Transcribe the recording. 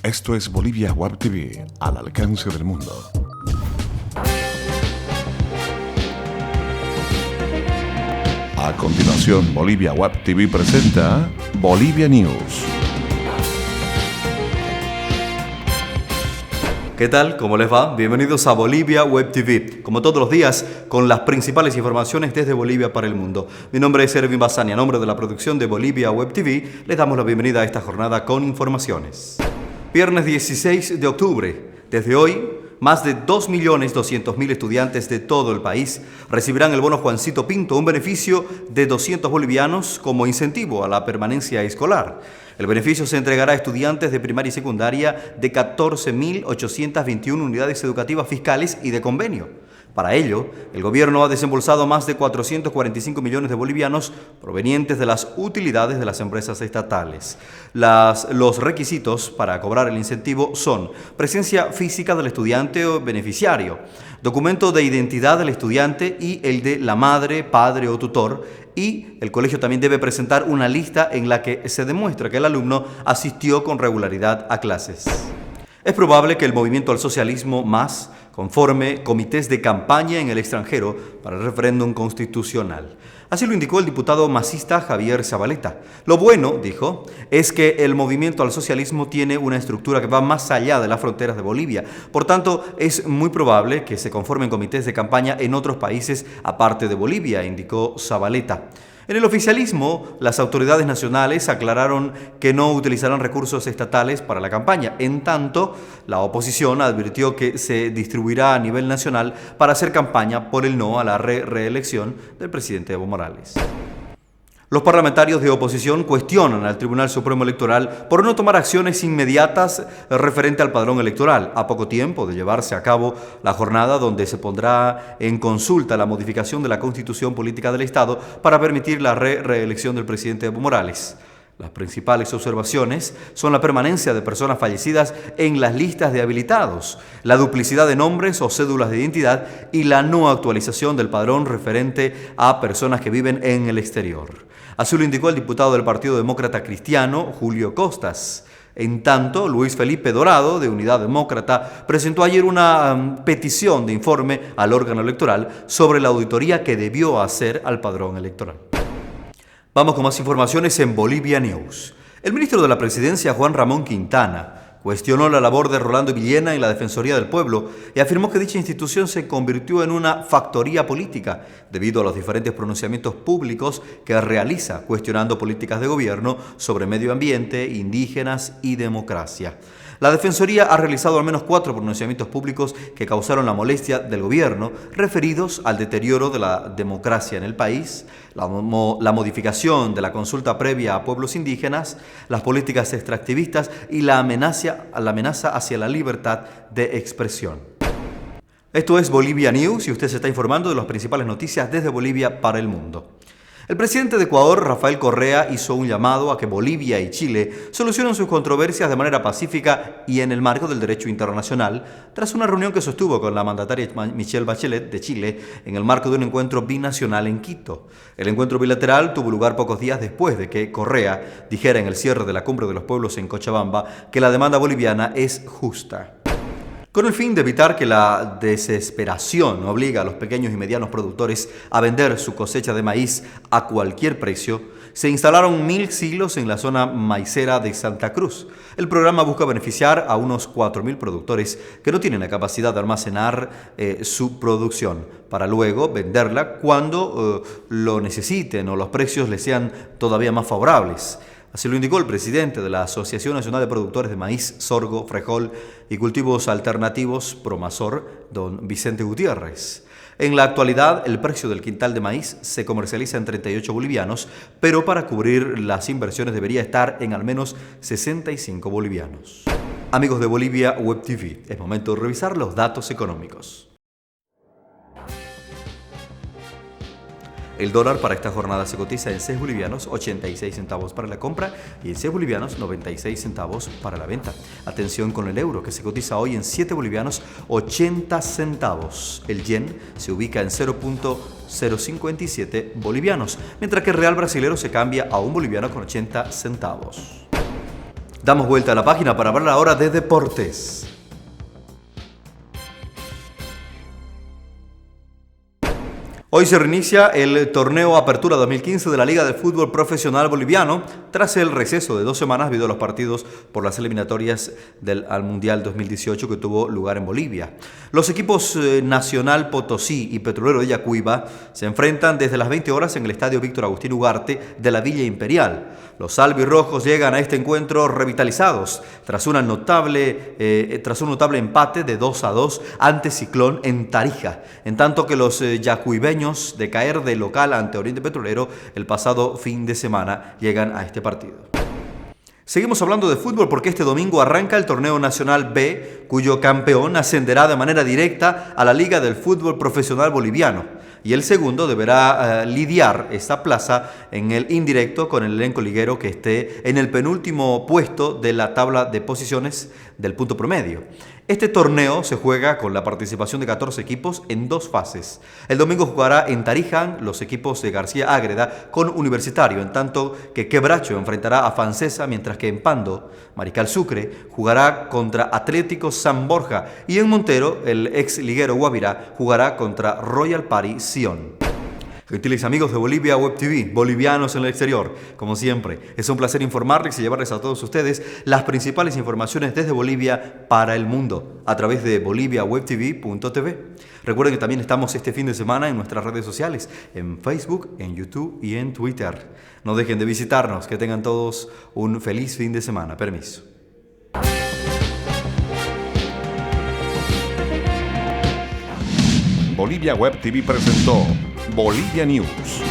Esto es Bolivia Web TV, al alcance del mundo. A continuación, Bolivia Web TV presenta Bolivia News. ¿Qué tal? ¿Cómo les va? Bienvenidos a Bolivia Web TV, como todos los días, con las principales informaciones desde Bolivia para el mundo. Mi nombre es Erwin Bassani, a nombre de la producción de Bolivia Web TV, les damos la bienvenida a esta jornada con informaciones. Viernes 16 de octubre, desde hoy, más de 2.200.000 estudiantes de todo el país recibirán el bono Juancito Pinto, un beneficio de 200 bolivianos como incentivo a la permanencia escolar. El beneficio se entregará a estudiantes de primaria y secundaria de 14.821 unidades educativas fiscales y de convenio. Para ello, el gobierno ha desembolsado más de 445 millones de bolivianos provenientes de las utilidades de las empresas estatales. Los requisitos para cobrar el incentivo son presencia física del estudiante o beneficiario, documento de identidad del estudiante y el de la madre, padre o tutor, y el colegio también debe presentar una lista en la que se demuestra que el alumno asistió con regularidad a clases. Es probable que el movimiento al socialismo MAS conforme comités de campaña en el extranjero para el referéndum constitucional. Así lo indicó el diputado masista Javier Zabaleta. Lo bueno, dijo, es que el movimiento al socialismo tiene una estructura que va más allá de las fronteras de Bolivia. Por tanto, es muy probable que se conformen comités de campaña en otros países aparte de Bolivia, indicó Zabaleta. En el oficialismo, las autoridades nacionales aclararon que no utilizarán recursos estatales para la campaña. En tanto, la oposición advirtió que se distribuirá a nivel nacional para hacer campaña por el no a la reelección del presidente Evo Morales. Los parlamentarios de oposición cuestionan al Tribunal Supremo Electoral por no tomar acciones inmediatas referente al padrón electoral, a poco tiempo de llevarse a cabo la jornada donde se pondrá en consulta la modificación de la Constitución Política del Estado para permitir la reelección del presidente Evo Morales. Las principales observaciones son la permanencia de personas fallecidas en las listas de habilitados, la duplicidad de nombres o cédulas de identidad y la no actualización del padrón referente a personas que viven en el exterior. Así lo indicó el diputado del Partido Demócrata Cristiano, Julio Costas. En tanto, Luis Felipe Dorado, de Unidad Demócrata, presentó ayer una petición de informe al órgano electoral sobre la auditoría que debió hacer al padrón electoral. Vamos con más informaciones en Bolivia News. El ministro de la Presidencia, Juan Ramón Quintana, cuestionó la labor de Rolando Villena en la Defensoría del Pueblo y afirmó que dicha institución se convirtió en una factoría política debido a los diferentes pronunciamientos públicos que realiza, cuestionando políticas de gobierno sobre medio ambiente, indígenas y democracia. La Defensoría ha realizado al menos 4 pronunciamientos públicos que causaron la molestia del gobierno, referidos al deterioro de la democracia en el país, la modificación de la consulta previa a pueblos indígenas, las políticas extractivistas y la amenaza hacia la libertad de expresión. Esto es Bolivia News y usted se está informando de las principales noticias desde Bolivia para el mundo. El presidente de Ecuador, Rafael Correa, hizo un llamado a que Bolivia y Chile solucionen sus controversias de manera pacífica y en el marco del derecho internacional, tras una reunión que sostuvo con la mandataria Michelle Bachelet de Chile en el marco de un encuentro binacional en Quito. El encuentro bilateral tuvo lugar pocos días después de que Correa dijera en el cierre de la Cumbre de los Pueblos en Cochabamba que la demanda boliviana es justa. Con el fin de evitar que la desesperación obligue a los pequeños y medianos productores a vender su cosecha de maíz a cualquier precio, se instalaron 1.000 silos en la zona maicera de Santa Cruz. El programa busca beneficiar a unos 4.000 productores que no tienen la capacidad de almacenar su producción para luego venderla cuando lo necesiten o los precios les sean todavía más favorables. Así lo indicó el presidente de la Asociación Nacional de Productores de Maíz, Sorgo, Frijol y Cultivos Alternativos, Promasor, don Vicente Gutiérrez. En la actualidad, el precio del quintal de maíz se comercializa en 38 bolivianos, pero para cubrir las inversiones debería estar en al menos 65 bolivianos. Amigos de Bolivia Web TV, es momento de revisar los datos económicos. El dólar para esta jornada se cotiza en 6 bolivianos 86 centavos para la compra y en 6 bolivianos 96 centavos para la venta. Atención con el euro, que se cotiza hoy en 7 bolivianos 80 centavos. El yen se ubica en 0.057 bolivianos, mientras que el real brasilero se cambia a 1 boliviano con 80 centavos. Damos vuelta a la página para hablar ahora de deportes. Hoy se reinicia el torneo Apertura 2015 de la Liga de Fútbol Profesional Boliviano tras el receso de 2 semanas debido a los partidos por las eliminatorias al Mundial 2018 que tuvo lugar en Bolivia. Los equipos Nacional Potosí y Petrolero de Yacuiba se enfrentan desde las 20 horas en el Estadio Víctor Agustín Ugarte de la Villa Imperial. Los albirrojos llegan a este encuentro revitalizados tras un notable empate de 2-2 ante Ciclón en Tarija, en tanto que los yacuibeños de caer de local ante Oriente Petrolero el pasado fin de semana llegan a este partido. Seguimos hablando de fútbol porque este domingo arranca el Torneo Nacional B, cuyo campeón ascenderá de manera directa a la Liga del Fútbol Profesional Boliviano. Y el segundo deberá lidiar esta plaza en el indirecto con el elenco liguero que esté en el penúltimo puesto de la tabla de posiciones del punto promedio. Este torneo se juega con la participación de 14 equipos en 2 fases. El domingo jugará en Tarija los equipos de García Ágreda con Universitario, en tanto que Quebracho enfrentará a Fancesa, mientras que en Pando, Mariscal Sucre jugará contra Atlético San Borja y en Montero, el ex liguero Guavirá jugará contra Royal Party Sion. Gentiles amigos de Bolivia Web TV, bolivianos en el exterior, como siempre, es un placer informarles y llevarles a todos ustedes las principales informaciones desde Bolivia para el mundo, a través de boliviawebtv.tv. Recuerden que también estamos este fin de semana en nuestras redes sociales, en Facebook, en YouTube y en Twitter. No dejen de visitarnos, que tengan todos un feliz fin de semana. Permiso. Bolivia Web TV presentó Bolivia News.